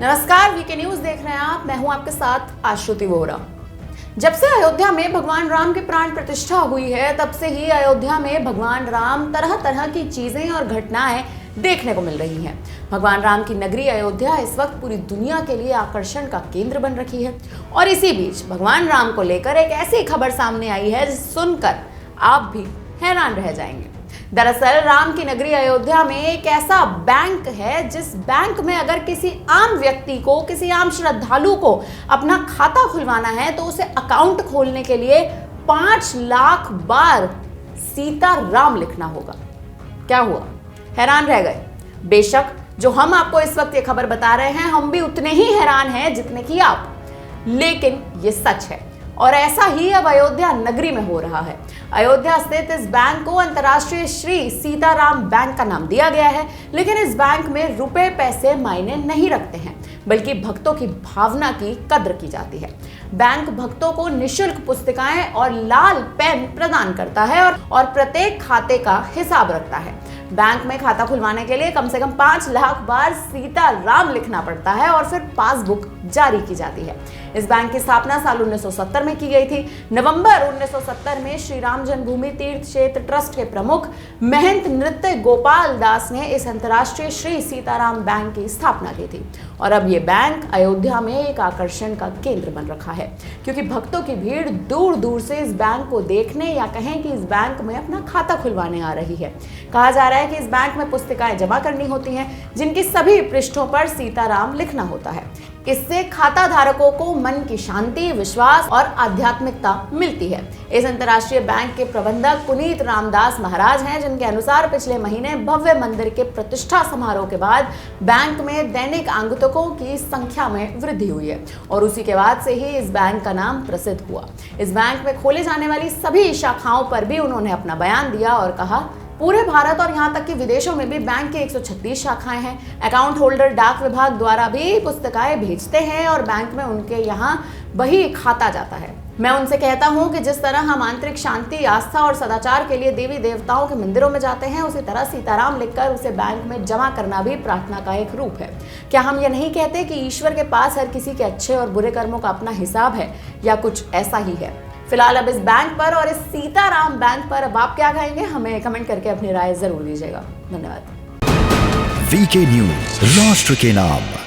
नमस्कार, VK news देख रहे हैं आप। मैं हूं आपके साथ आश्रुति वोरा। जब से अयोध्या में भगवान राम की प्राण प्रतिष्ठा हुई है, तब से ही अयोध्या में भगवान राम तरह तरह की चीजें और घटनाएं देखने को मिल रही हैं। भगवान राम की नगरी अयोध्या इस वक्त पूरी दुनिया के लिए आकर्षण का केंद्र बन रखी है। और इसी बीच भगवान राम को लेकर एक ऐसी खबर सामने आई है जिसे सुनकर आप भी हैरान रह जाएंगे। दरअसल राम की नगरी अयोध्या में एक ऐसा बैंक है जिस बैंक में अगर किसी आम व्यक्ति को, किसी आम श्रद्धालु को अपना खाता खुलवाना है तो उसे अकाउंट खोलने के लिए 5 लाख बार सीता राम लिखना होगा। क्या हुआ? हैरान रह गए? बेशक जो हम आपको इस वक्त ये खबर बता रहे हैं, हम भी उतने ही हैरान हैं जितने कि आप, लेकिन ये सच है। और ऐसा ही अब अयोध्या नगरी में हो रहा है। अयोध्या स्थित इस बैंक को अंतर्राष्ट्रीय श्री सीताराम बैंक का नाम दिया गया है, लेकिन इस बैंक में रुपए पैसे मायने नहीं रखते हैं, बल्कि भक्तों की भावना की कद्र की जाती है। बैंक भक्तों को निशुल्क पुस्तिकाएं और लाल पेन प्रदान करता है और प्रत्येक खाते का हिसाब रखता है। बैंक में खाता खुलवाने के लिए कम से कम 5 लाख बार सीता राम लिखना पड़ता है और फिर पासबुक जारी की जाती है। इस बैंक की स्थापना साल 1970 में की गई थी। नवंबर 1970 में श्री राम जन्मभूमि तीर्थ क्षेत्र ट्रस्ट के प्रमुख महंत नृत्य गोपाल दास ने इस अंतर्राष्ट्रीय श्री सीताराम बैंक की स्थापना की थी। और अब ये बैंक अयोध्या में एक आकर्षण का केंद्र बन रखा है, क्योंकि भक्तों की भीड़ दूर दूर से इस बैंक को देखने या कहें कि इस बैंक में अपना खाता खुलवाने आ रही है। कहा जा रहा है कि इस बैंक में पुस्तिकाएं जमा करनी होती हैं, जिनकी सभी पृष्ठों पर सीताराम लिखना होता है। इससे खाता धारकों को मन की शांति, विश्वास और आध्यात्मिकता मिलती है। इस अंतर्राष्ट्रीय बैंक के प्रबंधक पुनीत रामदास महाराज हैं, जिनके अनुसार पिछले महीने भव्य मंदिर के प्रतिष्ठा समारोह के बाद बैंक में दैनिक आगंतुकों की संख्या में वृद्धि हुई है और उसी के बाद से ही इस बैंक का नाम प्रसिद्ध हुआ। इस बैंक में खोले जाने वाली सभी शाखाओं पर भी उन्होंने अपना बयान दिया और कहा, पूरे भारत और यहाँ तक कि विदेशों में भी बैंक के 136 शाखाएं हैं। अकाउंट होल्डर डाक विभाग द्वारा भी पुस्तिकाएं भेजते हैं और बैंक में उनके यहाँ वही खाता जाता है। मैं उनसे कहता हूँ कि जिस तरह हम आंतरिक शांति, आस्था और सदाचार के लिए देवी देवताओं के मंदिरों में जाते हैं, उसी तरह सीताराम लिखकर उसे बैंक में जमा करना भी प्रार्थना का एक रूप है। क्या हम ये नहीं कहते कि ईश्वर के पास हर किसी के अच्छे और बुरे कर्मों का अपना हिसाब है, या कुछ ऐसा ही है? फिलहाल अब इस बैंक पर और इस सीताराम बैंक पर अब आप क्या कहेंगे? हमें कमेंट करके अपनी राय जरूर दीजिएगा। धन्यवाद। वीके न्यूज, राष्ट्र के नाम।